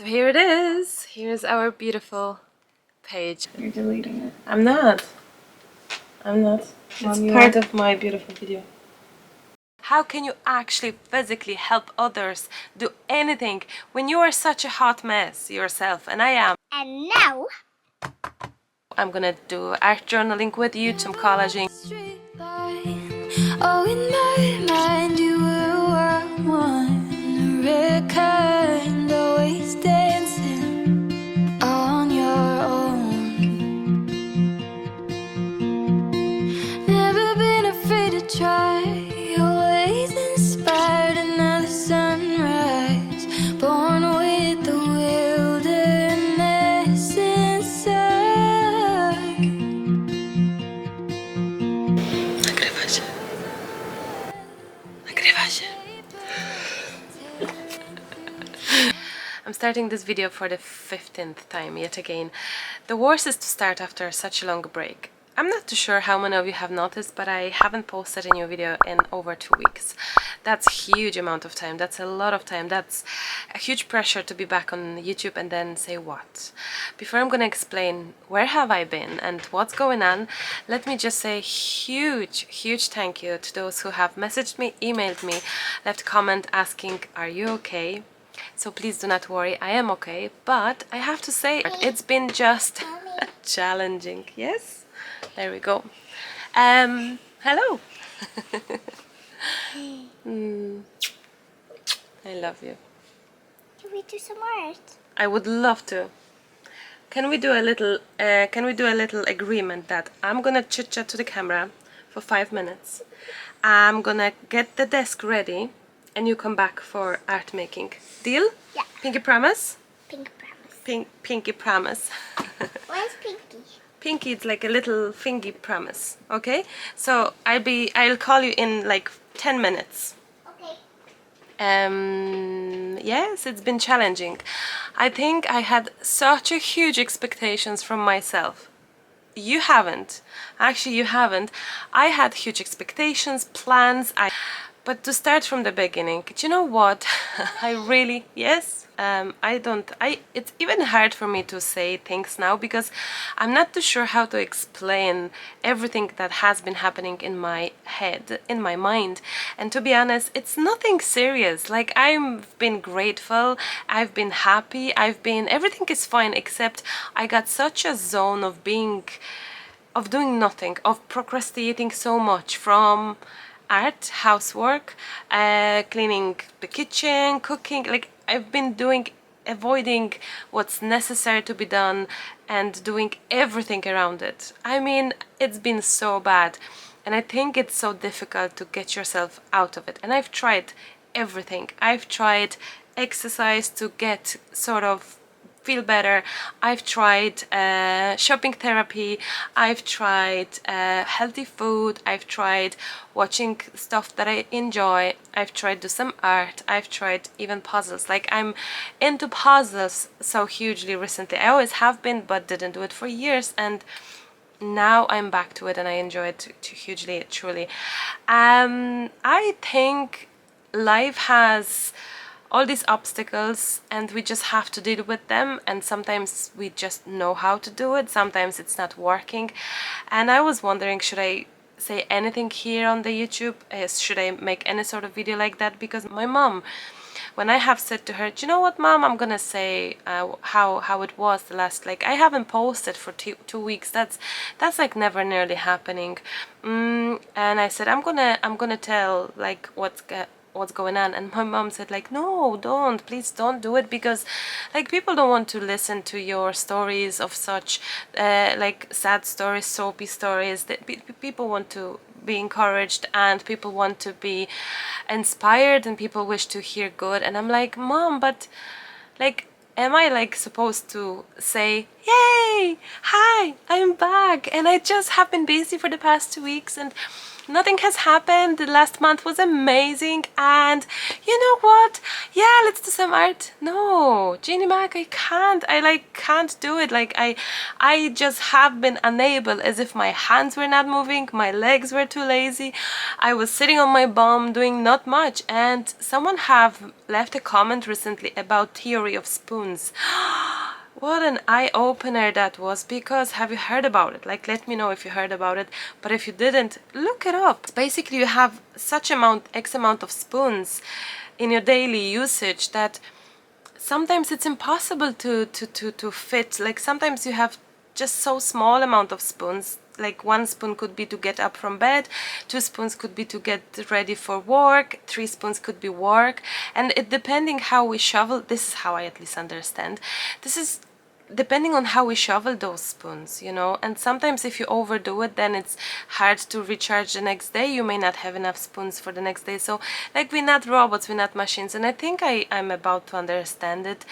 So here it is. Here's our beautiful page. You're deleting it. I'm not. It's part of my beautiful video. How can you actually physically help others do anything when you are such a hot mess yourself, and I am. And now I'm gonna do art journaling with you, some collaging. Oh, in my mind you were one red kind, always dancing on your own. Never been afraid to try, always inspired another sunrise, born with the wilderness inside. I'm starting this video for the 15th time yet again. The worst is to start after such a long break. I'm not too sure how many of you have noticed, but I haven't posted a new video in over 2 weeks. That's a huge amount of time. That's a lot of time. That's a huge pressure to be back on YouTube and then say what. Before I'm gonna explain where have I been and what's going on, let me just say huge thank you to those who have messaged me, emailed me, left a comment asking, are you okay? So please do not worry, I am okay, but I have to say it's been just challenging. Yes, there we go. Hello. I love you. can we do some art? I would love to. Can we do a little agreement that I'm gonna chit chat to the camera for 5 minutes. I'm gonna get the desk ready and you come back for art making. Deal? Yeah. Pinky promise? Pink promise. Pinky promise. Where's Pinky? Pinky, it's like a little fingy promise. Okay? So I'll call you in like 10 minutes. Okay. Yes, it's been challenging. I think I had such a huge expectations from myself. You haven't. Actually, you haven't. I had huge expectations, plans. But to start from the beginning, do you know what? I really, yes, it's even hard for me to say things now because I'm not too sure how to explain everything that has been happening in my head, in my mind. And to be honest, it's nothing serious. Like, I've been grateful, I've been happy, everything is fine, except I got such a zone of doing nothing, of procrastinating so much, from art, housework, cleaning the kitchen, cooking. Like, I've been avoiding what's necessary to be done and doing everything around it. I mean, it's been so bad, and I think it's so difficult to get yourself out of it. And I've tried everything. I've tried exercise to get sort of feel better. I've tried shopping therapy, I've tried healthy food, I've tried watching stuff that I enjoy, I've tried do some art, I've tried even puzzles. Like, I'm into puzzles so hugely recently. I always have been, but didn't do it for years, and now I'm back to it and I enjoy it hugely, truly. I think life has all these obstacles and we just have to deal with them, and sometimes we just know how to do it, sometimes it's not working. And I was wondering, should I say anything here on the YouTube? Should I make any sort of video like that? Because my mom, when I have said to her, do you know what, Mom, I'm gonna say how it was the last, like, I haven't posted for 2 weeks, that's like never nearly happening, and I said I'm gonna tell like what's going on. And my mom said, like, no, please don't do it, because like people don't want to listen to your stories of such like sad stories, soapy stories. That people want to be encouraged and people want to be inspired and people wish to hear good. And I'm like, Mom, but like, am I like supposed to say, yay, hi, I'm back, and I just have been busy for the past 2 weeks, and nothing has happened. The last month was amazing, and you know what? Yeah, let's do some art. No, Jeannie Mac, I can't. I like can't do it. Like I just have been unable, as if my hands were not moving, my legs were too lazy. I was sitting on my bum doing not much, and someone have left a comment recently about theory of spoons. What an eye-opener that was, because have you heard about it? Like, let me know if you heard about it, but if you didn't, look it up. Basically, you have such X amount of spoons in your daily usage that sometimes it's impossible to fit. Like, sometimes you have just so small amount of spoons. Like 1 spoon could be to get up from bed, 2 spoons could be to get ready for work, 3 spoons could be work, and it depending how we shovel, this is how I at least understand, this is depending on how we shovel those spoons, you know, and sometimes if you overdo it, then it's hard to recharge the next day. You may not have enough spoons for the next day. So like, we're not robots, we're not machines, and I think I'm about to understand it.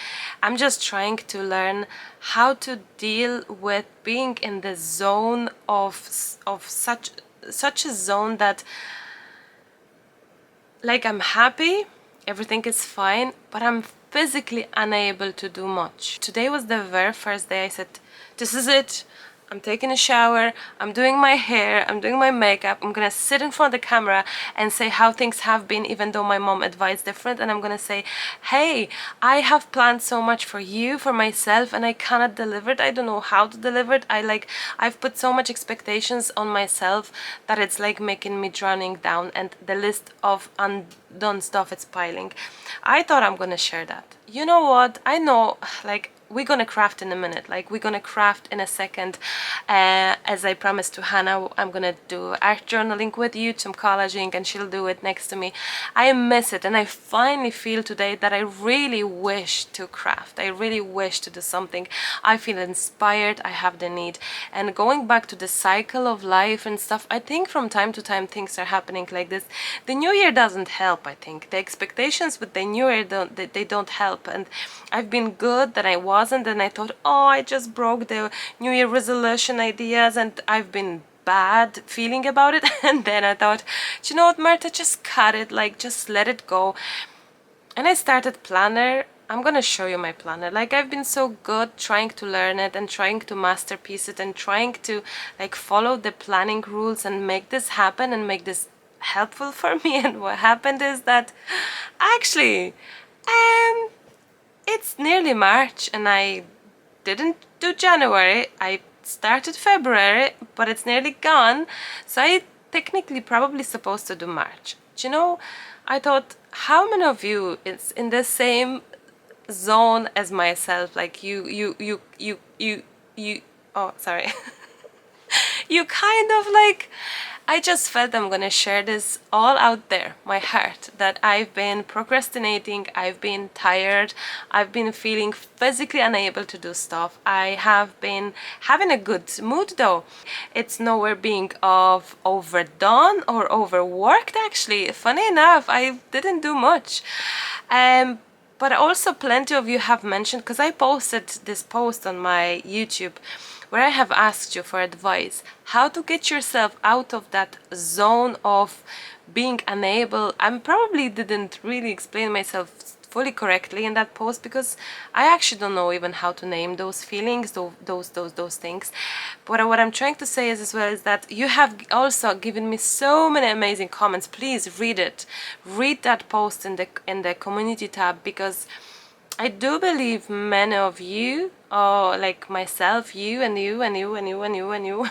I'm just trying to learn how to deal with being in the zone of such a zone that, like, I'm happy, everything is fine, but I'm physically unable to do much. Today was the very first day I said, this is it. I'm taking a shower, I'm doing my hair, I'm doing my makeup, I'm gonna sit in front of the camera and say how things have been, even though my mom advised different, and I'm gonna say, hey, I have planned so much for you, for myself, and I cannot deliver it. I don't know how to deliver it. I've put so much expectations on myself that it's like making me drowning down, and the list of undone stuff is piling. I thought I'm gonna share that. You know what? I know, like, we're gonna craft in a minute, like we're gonna craft in a second. As I promised to Hannah, I'm gonna do art journaling with you, some collaging, and she'll do it next to me. I miss it, and I finally feel today that I really wish to craft. I really wish to do something. I feel inspired, I have the need. And going back to the cycle of life and stuff, I think from time to time things are happening like this. The new year doesn't help, I think. The expectations with the new year don't help, and I've been good that I wasn't, and I thought, oh, I just broke the new year resolution ideas, and I've been bad feeling about it. And then I thought, do you know what, Marta, just cut it, like just let it go. And I started planner. I'm gonna show you my planner. Like, I've been so good trying to learn it and trying to masterpiece it and trying to like follow the planning rules and make this happen and make this helpful for me. And what happened is that actually it's nearly March and I didn't do January. I started February, but it's nearly gone. So I technically probably supposed to do March. Do you know, I thought, how many of you is in the same zone as myself? Like you oh, sorry. You kind of like, I just felt I'm gonna share this all out there, my heart, that I've been procrastinating, I've been tired, I've been feeling physically unable to do stuff. I have been having a good mood though. It's nowhere being overdone or overworked actually. Funny enough, I didn't do much. But also plenty of you have mentioned, because I posted this post on my YouTube where I have asked you for advice, how to get yourself out of that zone of being unable. I probably didn't really explain myself fully correctly in that post, because I actually don't know even how to name those feelings, those things. But what I'm trying to say is as well is that you have also given me so many amazing comments. Please read it. Read that post in the community tab, because I do believe many of you, like myself, you and you and you and you and you and you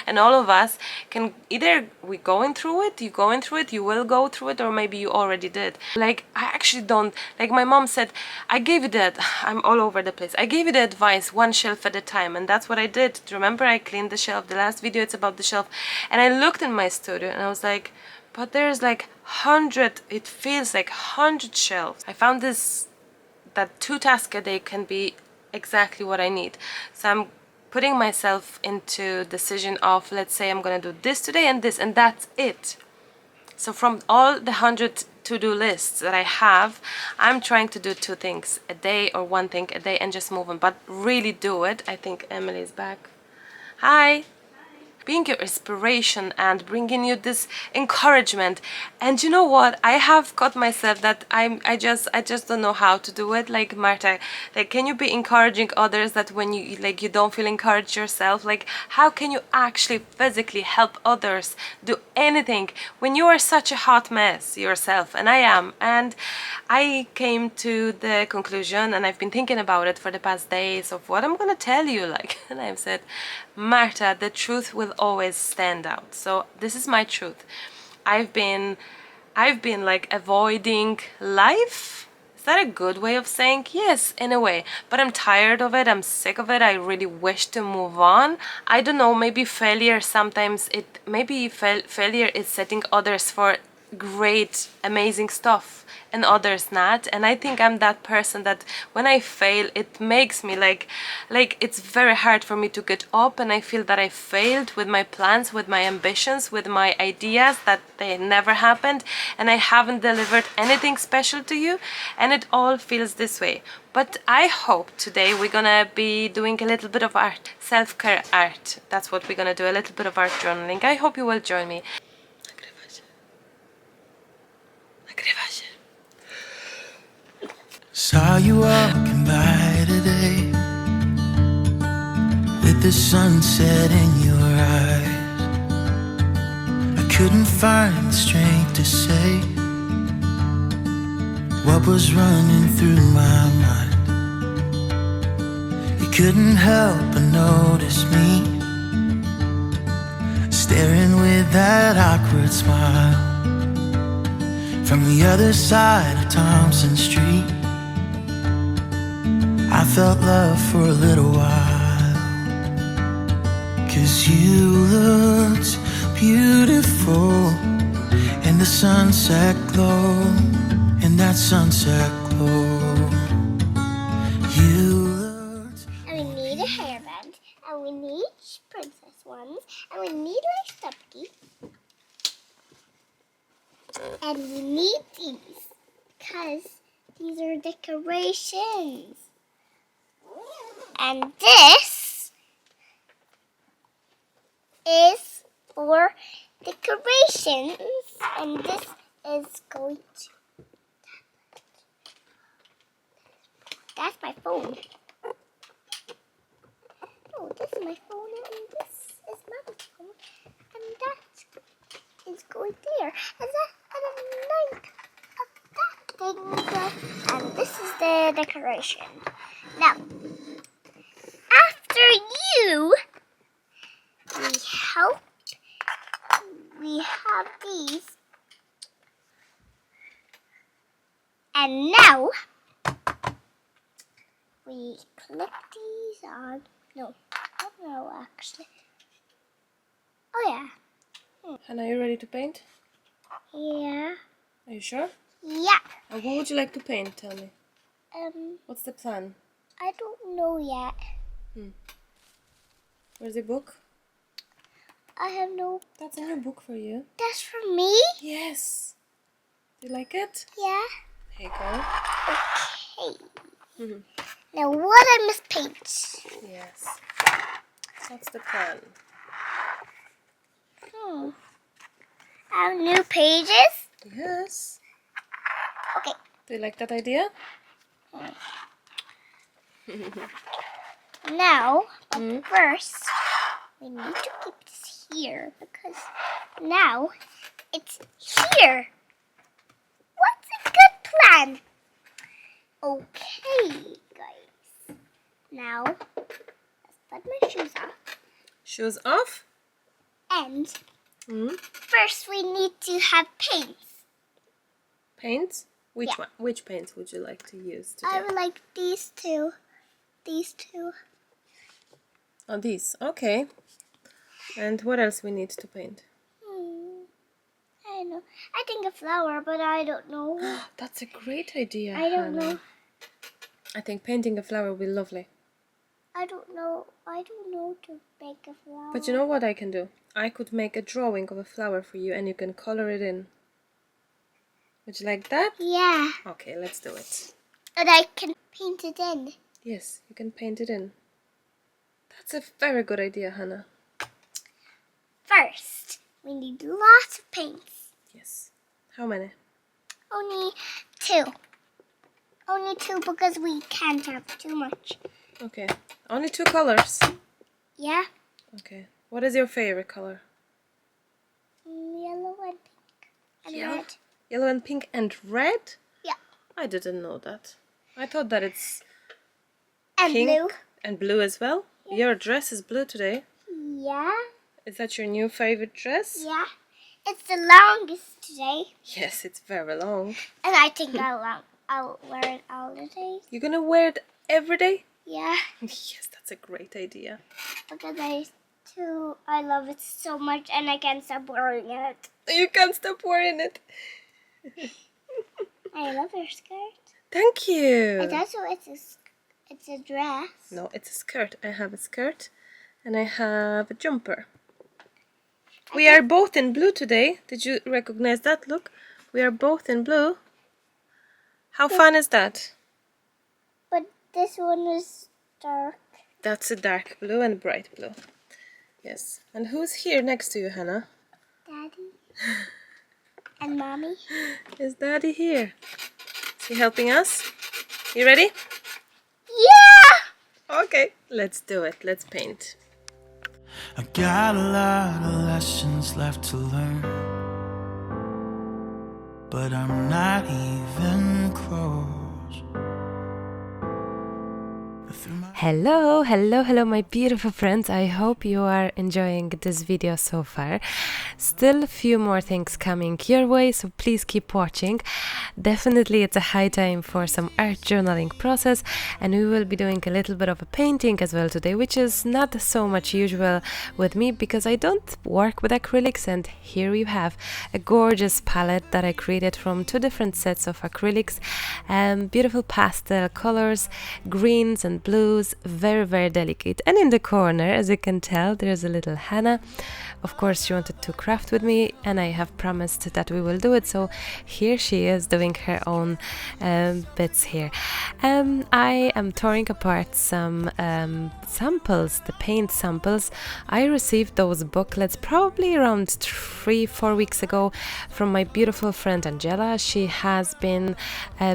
and all of us can either you will go through it, or maybe you already did. Like, I actually don't, like my mom said, I gave you that, I'm all over the place. I gave you the advice one shelf at a time, and that's what I did. Remember, I cleaned the shelf. The last video, it's about the shelf. And I looked in my studio and I was like, but there's like 100, it feels like 100 shelves. I found this, that 2 tasks a day can be exactly what I need. So I'm putting myself into decision of, let's say I'm gonna do this today and this, and that's it. So from all the 100 to-do lists that I have, I'm trying to do 2 things a day or 1 thing a day and just move on, but really do it. I think Emily's back. Hi. being your inspiration and bringing you this encouragement. And you know what, I have got myself that I just don't know how to do it. Like, Marta, like, can you be encouraging others that when you like you don't feel encouraged yourself? Like, how can you actually physically help others do anything when you are such a hot mess yourself? And I am. And I came to the conclusion, and I've been thinking about it for the past days, of what I'm gonna tell you, like, and I've said, Marta, the truth will always stand out. So this is my truth. I've been like avoiding life. Is that a good way of saying? Yes, in a way. But I'm tired of it. I'm sick of it. I really wish to move on. I don't know, maybe failure sometimes failure is setting others for great, amazing stuff and others not. And I think I'm that person that when I fail, it makes me like it's very hard for me to get up, and I feel that I failed with my plans, with my ambitions, with my ideas, that they never happened, and I haven't delivered anything special to you, and it all feels this way. But I hope today we're gonna be doing a little bit of art, self-care art. That's what we're gonna do, a little bit of art journaling. I hope you will join me. Saw you walking by today, with the sunset in your eyes. I couldn't find the strength to say what was running through my mind. You couldn't help but notice me, staring with that awkward smile from the other side of Thompson Street. I felt love for a little while, 'cause you looked beautiful in the sunset glow, in that sunset glow. You looked. And we need a hairband, and we need princess ones, and we need like stubby. And we need these, because these are decorations. And this is for decorations, and this is going to... That's my phone. Oh, this is my phone, and this is Mom's phone, and that is going there, and that, and a night of that thing there, and this is the decoration. Now, after you, we have these, and now we clip these on. No, actually. Oh yeah. Hannah, are you ready to paint? Yeah. Are you sure? Yeah. And what would you like to paint? Tell me. What's the plan? I don't know yet. Where's the book? I have no... That's a new book for you. That's for me? Yes. Do you like it? Yeah. Here you go. Okay. Now what I must paint? Yes. What's the plan? I have new pages? Yes. Okay. Do you like that idea? Now, but first, we need to keep this here, because now it's here. What's a good plan? Okay, guys. Now, let's put my shoes off. Shoes off? And first we need to have paints. Paints? Which Yeah. one? Which paints would you like to use today? I would like these two. These two. Oh, these. Okay. And what else we need to paint? I don't know. I think a flower, but I don't know. That's a great idea, I don't Hannah. know. I think painting a flower will be lovely. I don't know. I don't know to make a flower. But you know what I can do? I could make a drawing of a flower for you and you can color it in. Would you like that? Yeah. Okay, let's do it. And I can paint it in. Yes, you can paint it in. That's a very good idea, Hannah. first, we need lots of paints. Yes. How many? Only 2. Only 2 because we can't have too much. Okay. Only 2 colors. Yeah? Okay. What is your favorite color? Yellow and pink and Yellow? red. Yellow and pink and red? Yeah. I didn't know that. I thought that it's And pink blue. and blue as well. Yeah. Your dress is blue today. Yeah. Is that your new favorite dress? Yeah. It's the longest today. Yes, it's very long. And I think I'll wear it all the days. You're gonna wear it every day? Yeah. Yes, that's a great idea. Because I love it so much and I can't stop wearing it. You can't stop wearing it. I love your skirt. Thank you. It's also it's a dress. No, it's a skirt. I have a skirt and I have a jumper. We are both in blue today. Did you recognize that? Look, we are both in blue. How fun is that? But this one is dark. That's a dark blue and bright blue. Yes. And who's here next to you, Hannah? Daddy. And Mommy. Is Daddy here? Is he helping us? You ready? Yeah! Okay, let's do it. Let's paint. I got a lot of lessons left to learn, but I'm not even close. Hello, hello, hello, my beautiful friends. I hope you are enjoying this video so far. Still a few more things coming your way, so please keep watching. Definitely it's a high time for some art journaling process, and we will be doing a little bit of a painting as well today, which is not so much usual with me because I don't work with acrylics. And here you have a gorgeous palette that I created from 2 different sets of acrylics, beautiful pastel colors, greens and blues, very, very delicate. And in the corner, as you can tell, there's a little Hannah. Of course, she wanted to craft with me, and I have promised that we will do it. So here she is doing her own bits here. I am tearing apart some samples, the paint samples. I received those booklets probably around 3-4 weeks ago from my beautiful friend Angela. She has been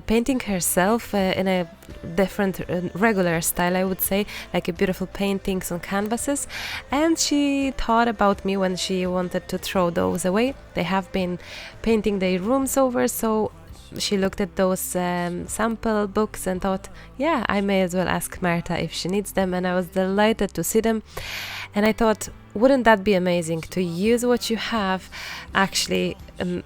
painting herself in a different regular style, I would say, like a beautiful paintings on canvases, and she thought about me when she wanted to throw those away. They have been painting their rooms over, so she looked at those sample books and thought, yeah, I may as well ask Marta if she needs them, and I was delighted to see them. And I thought, wouldn't that be amazing to use what you have, actually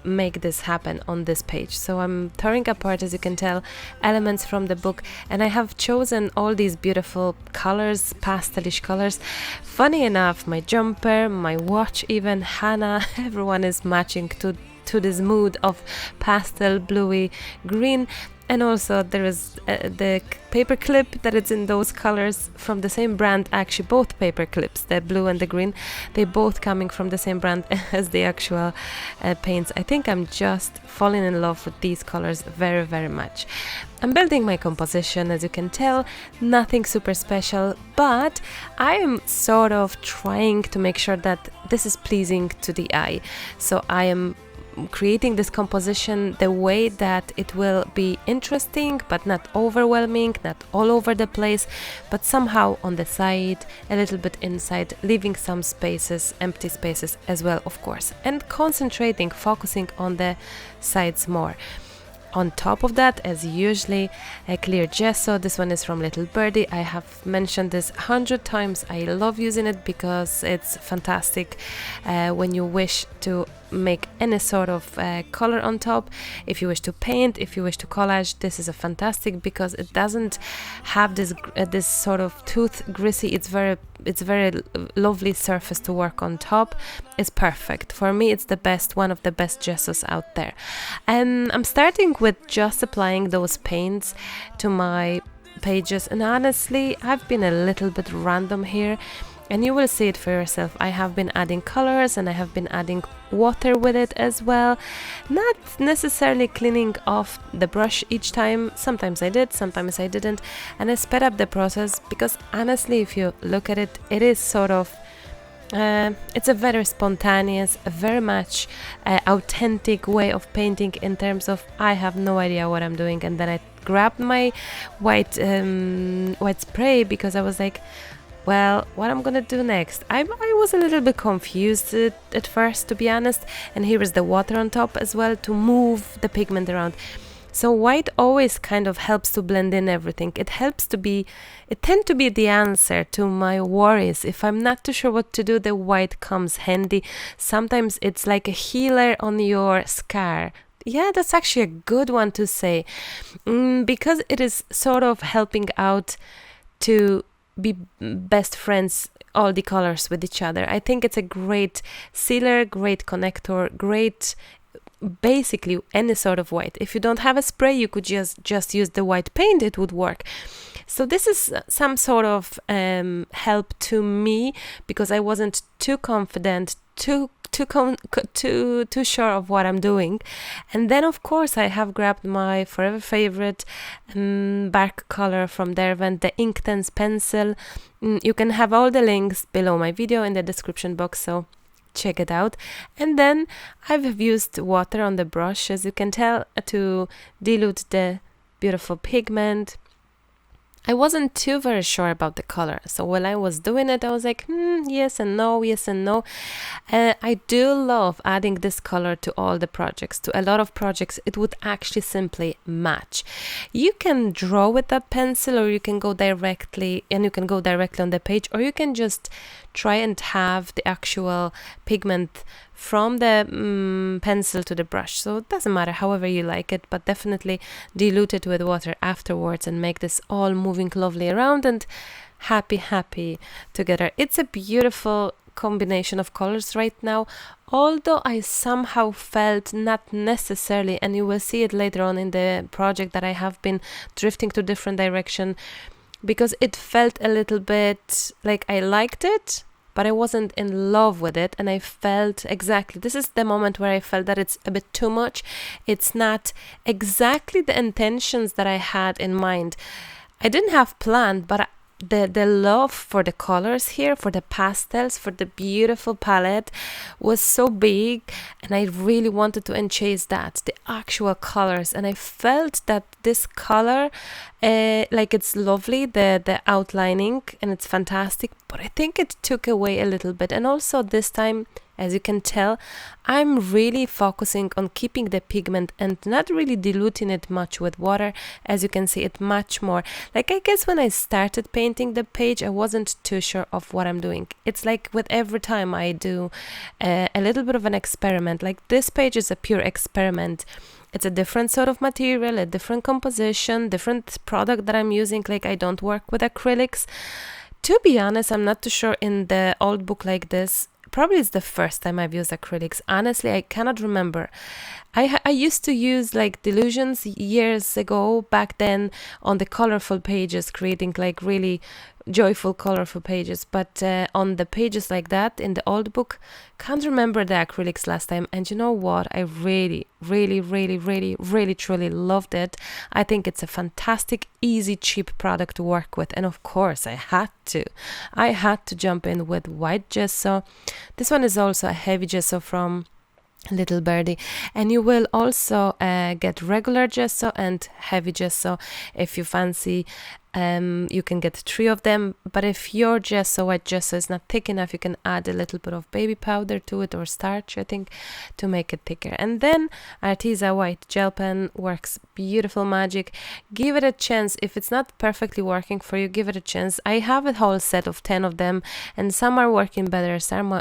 make this happen on this page. So I'm tearing apart, as you can tell, elements from the book, and I have chosen all these beautiful colors, pastelish colors. Funny enough, my jumper, my watch, even Hannah, everyone is matching to this mood of pastel bluey green. And also there is the paper clip that is in those colors from the same brand. Actually, both paper clips, the blue and the green, they both coming from the same brand as the actual paints. I think I'm just falling in love with these colors very, very much. I'm building my composition, as you can tell, nothing super special, but I am sort of trying to make sure that this is pleasing to the eye. So I am creating this composition the way that it will be interesting but not overwhelming, not all over the place, but somehow on the side, a little bit inside, leaving some spaces, empty spaces as well, of course, and concentrating, focusing on the sides more. On top of that, as usually, a clear gesso. This one is from Little Birdie. I have mentioned this 100 times. I love using it because it's fantastic when you wish to make any sort of color on top. If you wish to paint, if you wish to collage, this is a fantastic because it doesn't have this sort of tooth greasy. It's very lovely surface to work on top. It's perfect for me. It's the best, one of the best gessos out there. And I'm starting with just applying those paints to my pages, and honestly I've been a little bit random here, and you will see it for yourself. I have been adding colors and I have been adding water with it as well, not necessarily cleaning off the brush each time. Sometimes I did, sometimes I didn't, and I sped up the process because honestly, if you look at it, it is sort of It's a very spontaneous, very much authentic way of painting in terms of I have no idea what I'm doing, and then I grabbed my white spray because I was like, well, what I'm gonna do next? I was a little bit confused at first, to be honest, and here is the water on top as well to move the pigment around. So white always kind of helps to blend in everything. It tends to be the answer to my worries. If I'm not too sure what to do, the white comes handy. Sometimes it's like a healer on your scar. Yeah, that's actually a good one to say, because it is sort of helping out to be best friends, all the colors with each other. I think it's a great sealer, great connector, great basically any sort of white. If you don't have a spray, you could just use the white paint, it would work. So this is some sort of help to me because I wasn't too confident, too sure of what I'm doing. And then of course I have grabbed my forever favorite bark color from Derwent, the Inktense Pencil. You can have all the links below my video in the description box, so check it out. And then I've used water on the brush, as you can tell, to dilute the beautiful pigment. I wasn't too very sure about the color, so while I was doing it I was like yes and no, yes and no. I do love adding this color to all the projects. To a lot of projects it would actually simply match. You can draw with that pencil, or you can go directly on the page, or you can just try and have the actual pigment from the pencil to the brush. So it doesn't matter, however you like it, but definitely dilute it with water afterwards and make this all moving lovely around and happy together. It's a beautiful combination of colors right now, although I somehow felt not necessarily, and you will see it later on in the project, that I have been drifting to different direction because it felt a little bit like I liked it, but I wasn't in love with it. And I felt exactly, this is the moment where I felt that it's a bit too much. It's not exactly the intentions that I had in mind. I didn't have planned, but the love for the colors here, for the pastels, for the beautiful palette was so big, and I really wanted to enchase that, the actual colors. And I felt that this color, like it's lovely, the outlining, and it's fantastic, but I think it took away a little bit. And also this time, as you can tell, I'm really focusing on keeping the pigment and not really diluting it much with water. As you can see, it much more. Like, I guess when I started painting the page, I wasn't too sure of what I'm doing. It's like with every time I do a little bit of an experiment. Like this page is a pure experiment. It's a different sort of material, a different composition, different product that I'm using. Like, I don't work with acrylics. To be honest, I'm not too sure in the old book like this. Probably it's the first time I've used acrylics. Honestly, I cannot remember. I used to use like Delusions years ago, back then, on the colorful pages, creating like really joyful colorful pages, but on the pages like that in the old book, can't remember the acrylics last time. And you know what, I really truly loved it. I think it's a fantastic, easy, cheap product to work with. And of course I had to jump in with white gesso. This one is also a heavy gesso from Little Birdie, and you will also get regular gesso and heavy gesso if you fancy. You can get 3 of them, but if your gesso, white gesso, is not thick enough, you can add a little bit of baby powder to it, or starch, I think, to make it thicker. And then Arteza white gel pen works beautiful magic. Give it a chance. If it's not perfectly working for you, give it a chance. I have a whole set of 10 of them, and some are working better, some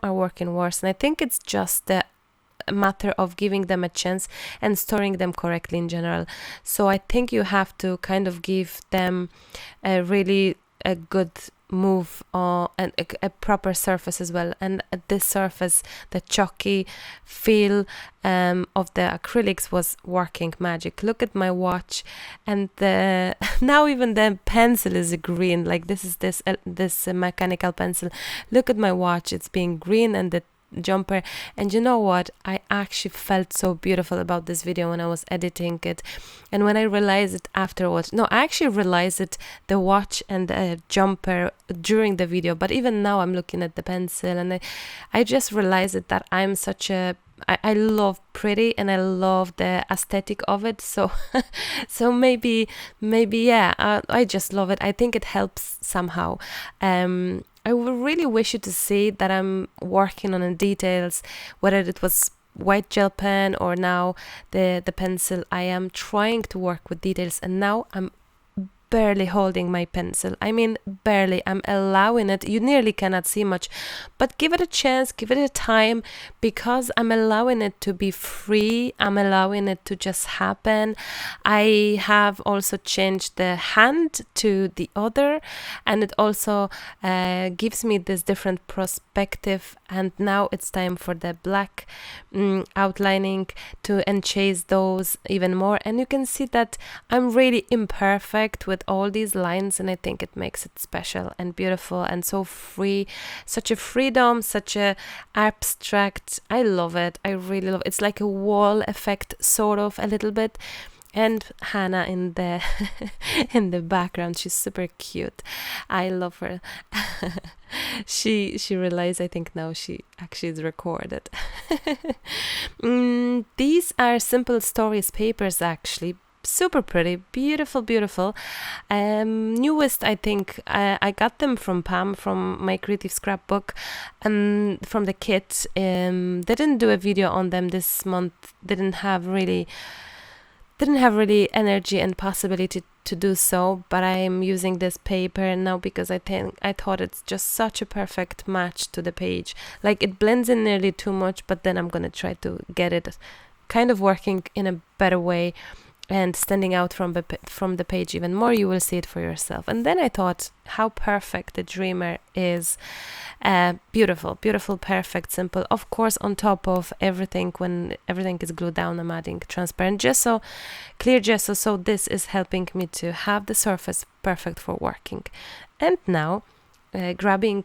are working worse, and I think it's just the matter of giving them a chance and storing them correctly in general. So I think you have to kind of give them a good move and a proper surface as well. And this surface, the chalky feel of the acrylics was working magic. Look at my watch, and now even the pencil is green. Like this is this mechanical pencil. Look at my watch, it's being green, and the jumper. And you know what? I actually felt so beautiful about this video when I was editing it. And when I realized it afterwards, no, I actually realized it, the watch and the jumper during the video. But even now I'm looking at the pencil and I just realized it, that I'm such a I love pretty and I love the aesthetic of it, so so maybe yeah, I just love it. I think it helps somehow. I would really wish you to see that I'm working on the details, whether it was white gel pen or now the pencil. I am trying to work with details, and now I'm barely holding my pencil. I mean, barely. I'm allowing it. You nearly cannot see much, but give it a chance, give it a time, because I'm allowing it to be free. I'm allowing it to just happen. I have also changed the hand to the other, and it also gives me this different perspective. And now it's time for the black outlining to enchase those even more. And you can see that I'm really imperfect with all these lines, and I think it makes it special and beautiful and so free, such a freedom, such a abstract. I love it. I really love it. It's like a wall effect, sort of, a little bit. And Hannah in the in the background, she's super cute. I love her. She realized, I think now she actually is recorded. These are Simple Stories papers, actually. Super pretty, beautiful. Newest, I think. I got them from Pam, from my creative scrapbook, and from the kit. Didn't do a video on them this month. Didn't have really energy and possibility to do so, but I'm using this paper now because I thought it's just such a perfect match to the page. Like, it blends in nearly too much, but then I'm gonna try to get it kind of working in a better way and standing out from the page even more. You will see it for yourself. And then I thought how perfect the Dreamer is. Beautiful, perfect, simple. Of course, on top of everything, when everything is glued down, I'm adding transparent gesso, clear gesso, so this is helping me to have the surface perfect for working. And now grabbing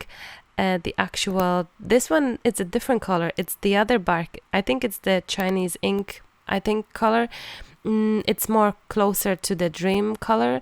the actual, this one, it's a different color. It's the other bark. I think it's the Chinese ink, color. It's more closer to the Dream color,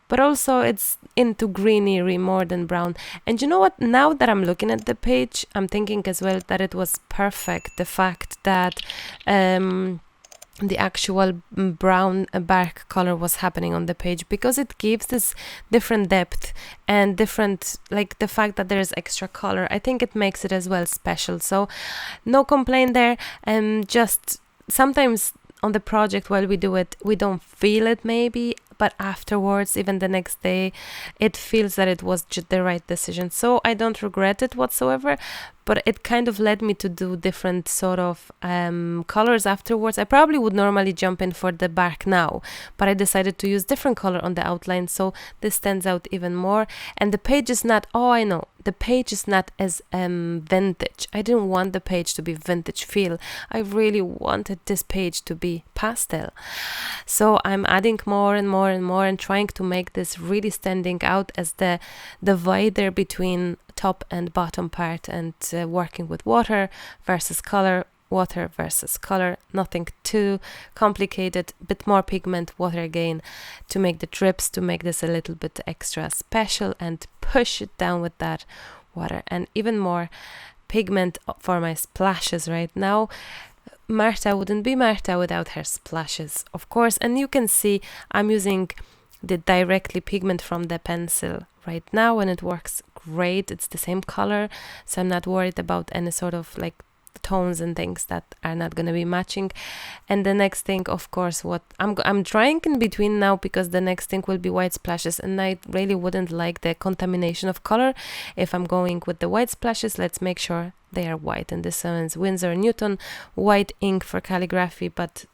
but also it's into greenery more than brown. And you know what? Now that I'm looking at the page, I'm thinking as well that it was perfect, the fact that the actual brown bark color was happening on the page, because it gives this different depth and different, like the fact that there's extra color. I think it makes it as well special. So no complaint there. Just sometimes on the project, while we do it, we don't feel it maybe, but afterwards, even the next day, it feels that it was just the right decision. So I don't regret it whatsoever, but it kind of led me to do different sort of colors afterwards. I probably would normally jump in for the bark now, but I decided to use different color on the outline, so this stands out even more. And the page is not, the page is not as vintage. I didn't want the page to be vintage feel. I really wanted this page to be pastel. So I'm adding more and more and trying to make this really standing out as the divider between top and bottom part, and working with water versus color, nothing too complicated, bit more pigment, water again, to make the drips, to make this a little bit extra special, and push it down with that water, and even more pigment for my splashes. Right now, Marta wouldn't be Marta without her splashes, of course. And you can see I'm using the directly pigment from the pencil right now, and it works great. It's the same color, so I'm not worried about any sort of like tones and things that are not going to be matching. And the next thing, of course, what I'm trying in between now, because the next thing will be white splashes, and I really wouldn't like the contamination of color. If I'm going with the white splashes, let's make sure they are white. And this one is Winsor & Newton white ink for calligraphy, but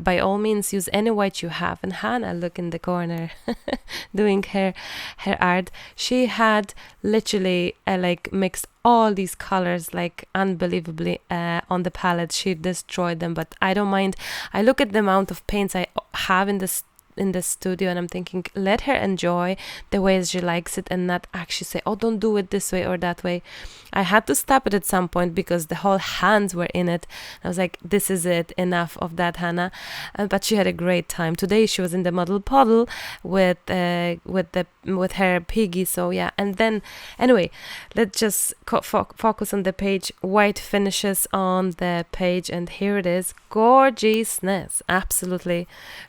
by all means use any white you have. And Hannah, look in the corner, doing her art. She had literally like mixed all these colors like unbelievably on the palette. She destroyed them, but I don't mind. I look at the amount of paints I have in this in the studio, and I'm thinking, let her enjoy the ways she likes it and not actually say, oh, don't do it this way or that way. I had to stop it at some point because the whole hands were in it. I was like, this is it, enough of that, Hannah. But she had a great time. Today she was in the model puddle with her piggy. So yeah, and then anyway, let's just focus on the page. White finishes on the page, and here it is. Gorgeousness, absolutely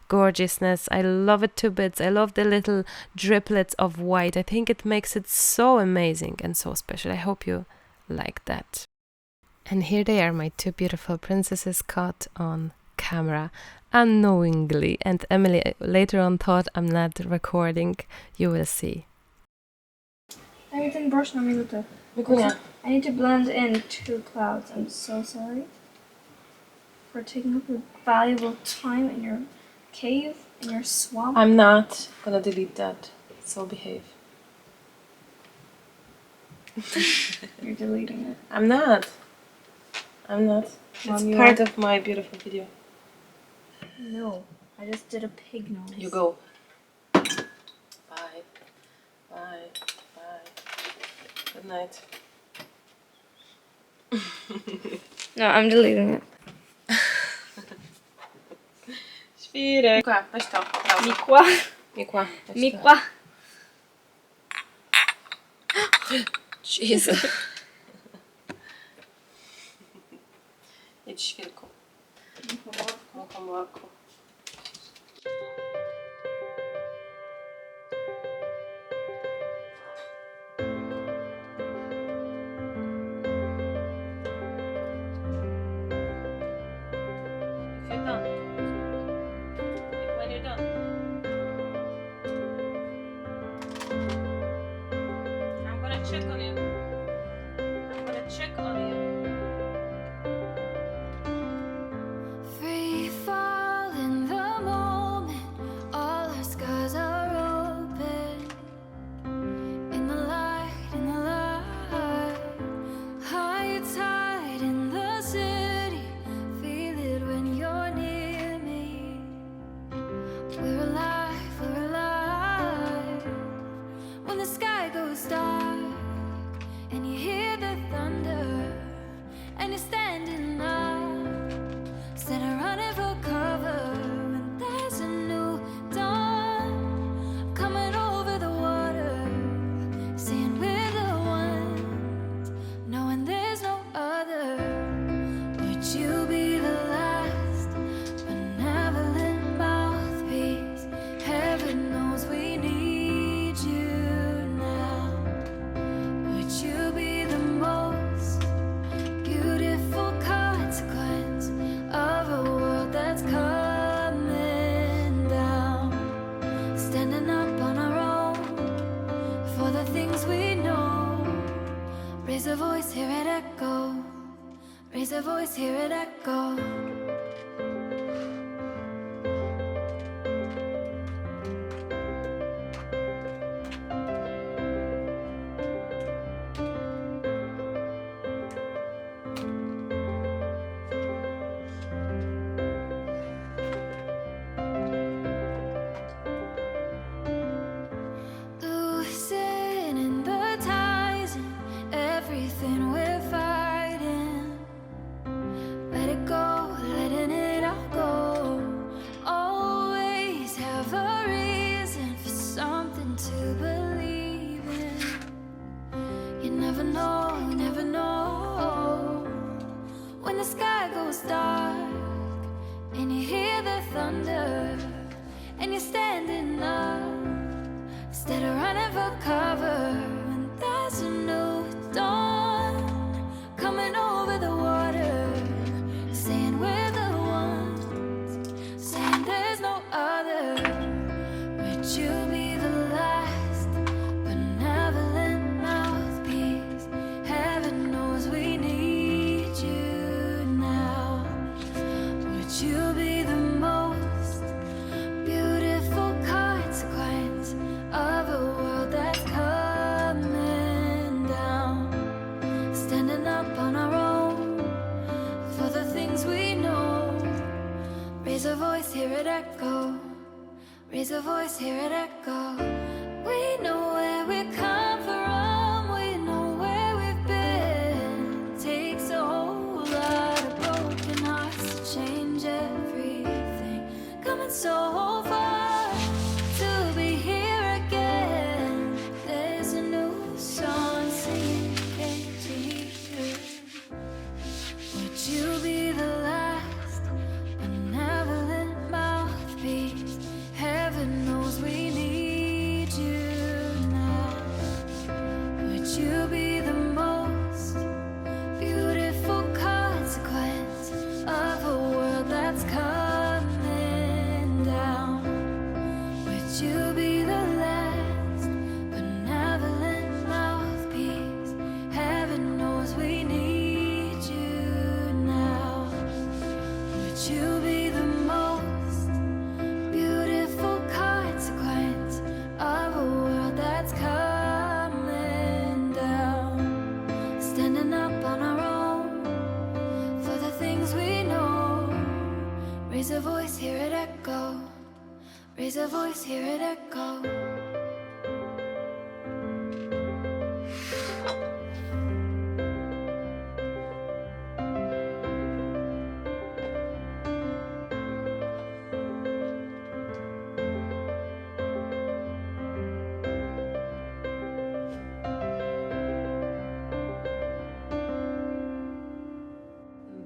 gorgeousness. I love it to bits. I love the little driplets of white. I think it makes it so amazing and so special. I hope you like that. And here they are, my two beautiful princesses caught on camera unknowingly. And Emily later on thought I'm not recording. You will see. I ten brush na minutę. I need to blend in two clouds. I'm so sorry for taking up your valuable time in your cave, in your swamp. I'm not gonna delete that, so behave. You're deleting it. I'm not. It's part of my beautiful video. No, I just did a pig nose. You go. Bye. Bye. Bye. Good night. No, I'm deleting it. Świrek. Mikła, weź to. Mikła. Mikła. Mikła. Jesus. Jedź świrku. Muchomorku. If you're done. When you're done. I'm gonna check on you. Free fall in the moment, all our scars are open. In the light, high tide in the city, feel it when you're near me. We're alive, when the sky goes dark and you hear the thunder and you're standing up instead of running for cover. And there's a new dawn coming over the water, seeing we're the ones, knowing there's no other. Would you be the last benevolent mouthpiece? Heaven knows we need you now. Would you be the most beautiful consequence of a world that's coming down? Standing up on our own for the things we know. Raise a voice, hear it echo. Raise a voice, hear it echo. Loosening the ties and everything we're fighting. Let it go, letting it all go. Always have a reason for something to believe in. You never know, when the sky goes dark and you hear the thunder and you're standing up instead of running for cover. And there's a new dawn coming over the water, saying we're the ones, saying there's no other. Would you be the last benevolent mouthpiece? Heaven knows we need you now. Would you be the most beautiful consequence of a world that's coming down? Standing up on our own for the things we know. Raise a voice, hear it echo. Raise a voice, hear it echo. We know where we come from, we know where we've been. Takes a whole lot of broken hearts to change everything. Coming so far to be here again. There's a new song singing, can't you hear it? Would you be the last benevolent mouthpiece? Heaven knows we need you now. Would you be the most beautiful consequence of a world that's coming down? Would you be the last benevolent mouthpiece? Heaven knows we need you now. Would you be the most beautiful consequence of a world that's coming down? Standing up on our own for the things we know. Raise a voice, hear it echo. Raise a voice, hear it echo.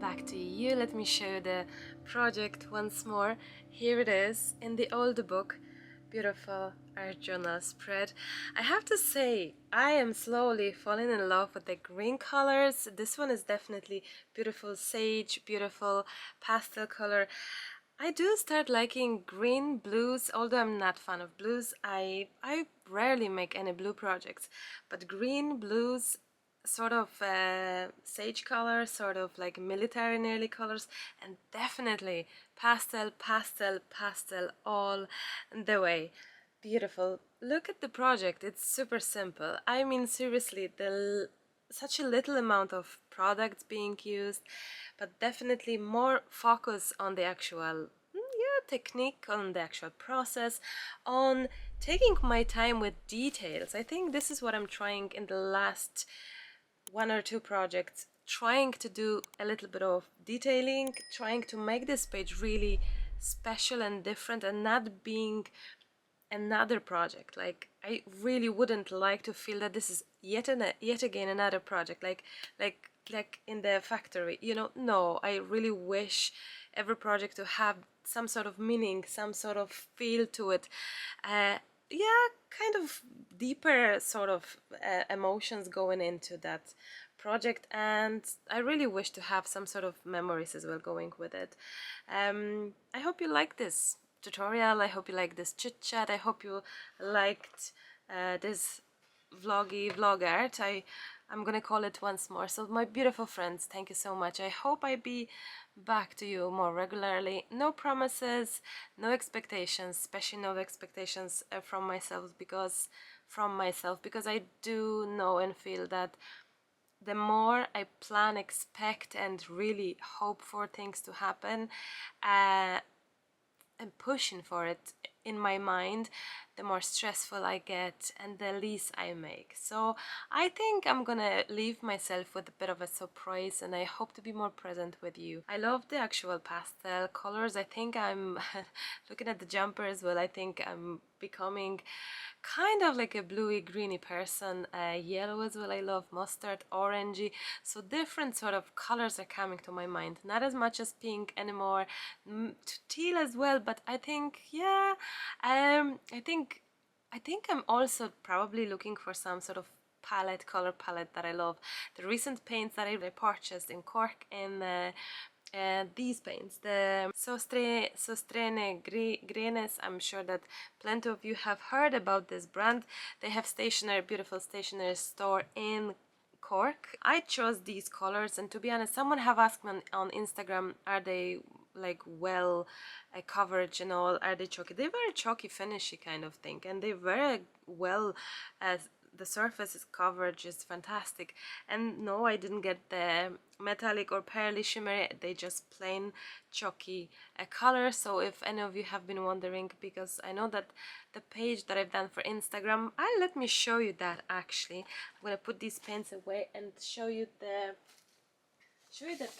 Back to you. Let me show the project once more. Here it is in the old book. Beautiful art journal spread. I have to say, I am slowly falling in love with the green colors. This one is definitely beautiful sage, beautiful pastel color. I do start liking green, blues, although I'm not fan of blues. I rarely make any blue projects, but green, blues, sort of sage color, sort of like military nearly colors, and definitely pastel, pastel, pastel all the way. Beautiful. Look at the project, it's super simple. I mean, seriously, such a little amount of products being used, but definitely more focus on the actual technique, on the actual process, on taking my time with details. I think this is what I'm trying in the last one or two projects, trying to do a little bit of detailing, trying to make this page really special and different and not being another project. Like, I really wouldn't like to feel that this is yet again another project, like in the factory, you know. No, I really wish every project to have some sort of meaning, some sort of feel to it. Yeah, kind of deeper sort of emotions going into that project, and I really wish to have some sort of memories as well going with it. I hope you like this tutorial, I hope you like this chit chat, I hope you liked this vlog art. I'm gonna call it once more. So my beautiful friends, thank you so much. I hope I be back to you more regularly. No promises, no expectations, especially no expectations from myself, because I do know and feel that the more I plan, expect and really hope for things to happen, and pushing for it in my mind, the more stressful I get and the least I make. So I think I'm gonna leave myself with a bit of a surprise, and I hope to be more present with you. I love the actual pastel colors. I think I'm looking at the jumper as well, I think I'm becoming kind of like a bluey greeny person. Yellow as well, I love mustard, orangey, so different sort of colors are coming to my mind. Not as much as pink anymore, teal as well, but I think, yeah, I think I'm also probably looking for some sort of color palette that I love. The recent paints that I purchased in Cork in these paints, the Sostrene Grenes. I'm sure that plenty of you have heard about this brand. They have beautiful stationery store in Cork. I chose these colors, and to be honest, someone have asked me on Instagram, are they like well coverage and all, are they chalky? They're very chalky finishy kind of thing, and they're very well the surface is coverage is fantastic. And no, I didn't get the metallic or pearly shimmery, they just plain chalky color. So if any of you have been wondering, because I know that the page that I've done for Instagram, let me show you that actually. I'm gonna put these pens away and show you the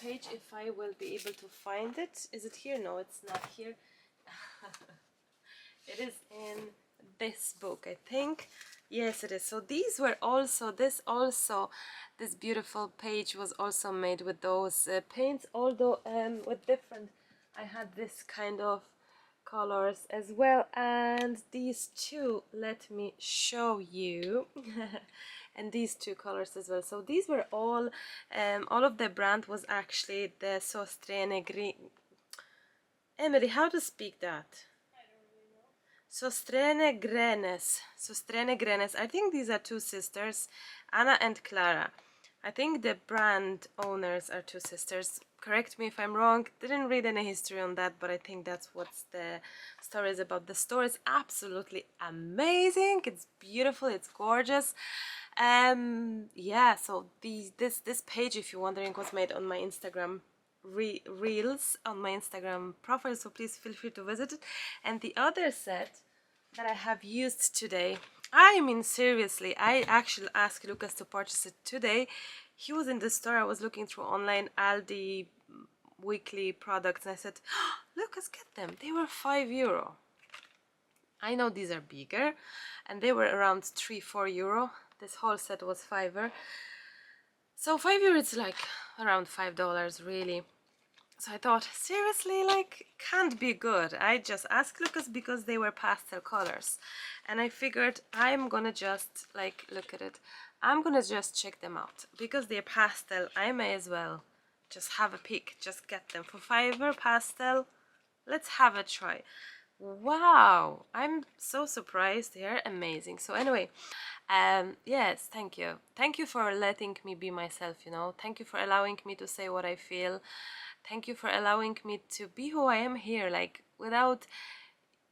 page if I will be able to find it. Is it here? No, it's not here. It is in this book, I think. Yes, it is. So these were also, this beautiful page was also made with those paints, although with different, I had this kind of colors as well, and these two, let me show you. And these two colors as well. So these were all of the brand was actually the Sostrene Green. Emily, how to speak that? Sostrene Grenes. I think these are two sisters, Anna and Clara. I think the brand owners are two sisters. Correct me if I'm wrong. Didn't read any history on that, but I think that's what the story is about. The store is absolutely amazing. It's beautiful. It's gorgeous. Yeah. So this page, if you're wondering, was made on my Instagram reels on my Instagram profile, so please feel free to visit it. And the other set that I have used today, I mean seriously, I actually asked Lucas to purchase it today. He was in the store. I was looking through online Aldi weekly products, and I said, oh, Lucas, get them. They were €5. I know these are bigger, and they were around €3-4. This whole set was €5. So €5, it's like around $5 really. So I thought, seriously, like, can't be good. I just asked Lucas because they were pastel colors, and I figured I'm gonna just, like, look at it, I'm gonna just check them out because they're pastel. I may as well just have a peek, just get them for €5 pastel. Let's have a try. Wow, I'm so surprised. They're amazing. So anyway, yes, thank you for letting me be myself, you know. Thank you for allowing me to say what I feel. Thank you for allowing me to be who I am here, like, without,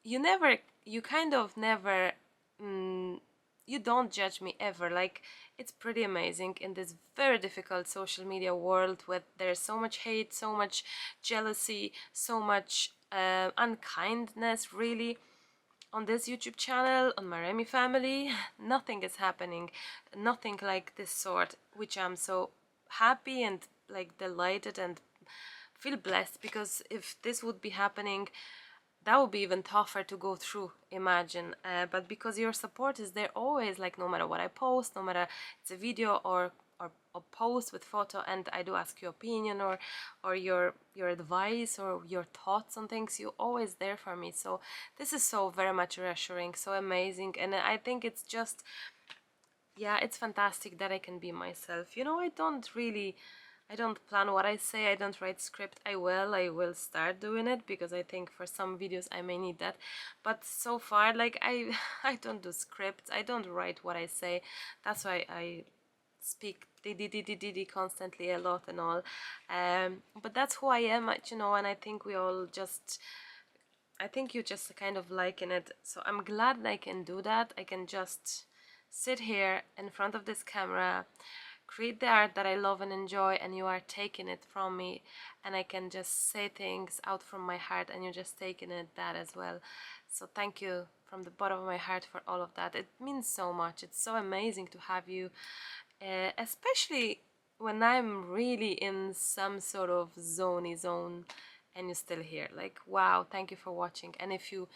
you kind of never, you don't judge me ever. Like, it's pretty amazing in this very difficult social media world where there's so much hate, so much jealousy, so much unkindness, really. On this YouTube channel, on Maremi family, nothing is happening, nothing like this sort, which I'm so happy and, like, delighted and feel blessed, because if this would be happening, that would be even tougher to go through, imagine. But because your support is there always, like, no matter what I post, no matter it's a video or a post with photo, and I do ask your opinion or your advice or your thoughts on things, you're always there for me. So this is so very much reassuring, so amazing, and I think it's just, yeah, it's fantastic that I can be myself. You know, I don't plan what I say, I don't write script. I will start doing it, because I think for some videos I may need that. But so far, like, I don't do scripts, I don't write what I say. That's why I speak constantly a lot and all. But that's who I am, you know, and I think I think you just kind of liking it. So I'm glad I can do that. I can just sit here in front of this camera, create the art that I love and enjoy, and you are taking it from me, and I can just say things out from my heart, and you're just taking that as well. So thank you from the bottom of my heart for all of that. It means so much. It's so amazing to have you, especially when I'm really in some sort of zone and you're still here. Like, wow, thank you for watching. And if you're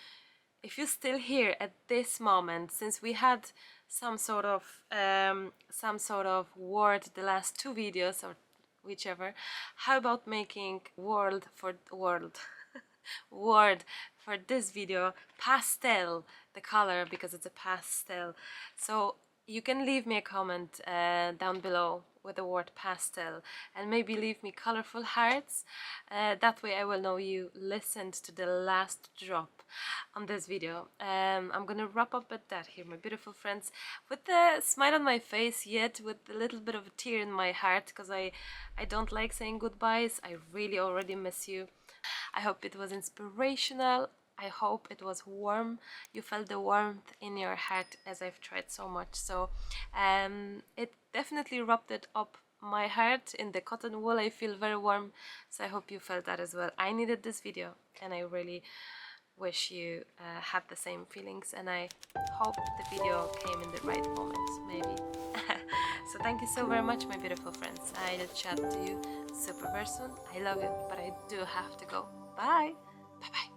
still here at this moment, since we had some sort of word the last two videos or whichever, how about making word for this video pastel, the color, because it's a pastel. So you can leave me a comment down below with the word pastel, and maybe leave me colorful hearts. That way I will know you listened to the last drop on this video. I'm gonna wrap up at that here, my beautiful friends, with a smile on my face, yet with a little bit of a tear in my heart, because I don't like saying goodbyes. I really already miss you. I hope it was inspirational, I hope it was warm. You felt the warmth in your heart as I've tried so much. So it definitely rubbed it up my heart. In the cotton wool I feel very warm, so I hope you felt that as well. I needed this video, and I really wish you had the same feelings, and I hope the video came in the right moment, maybe. So thank you so very much, my beautiful friends. I'll chat to you super very soon. I love you, but I do have to go. Bye. Bye bye.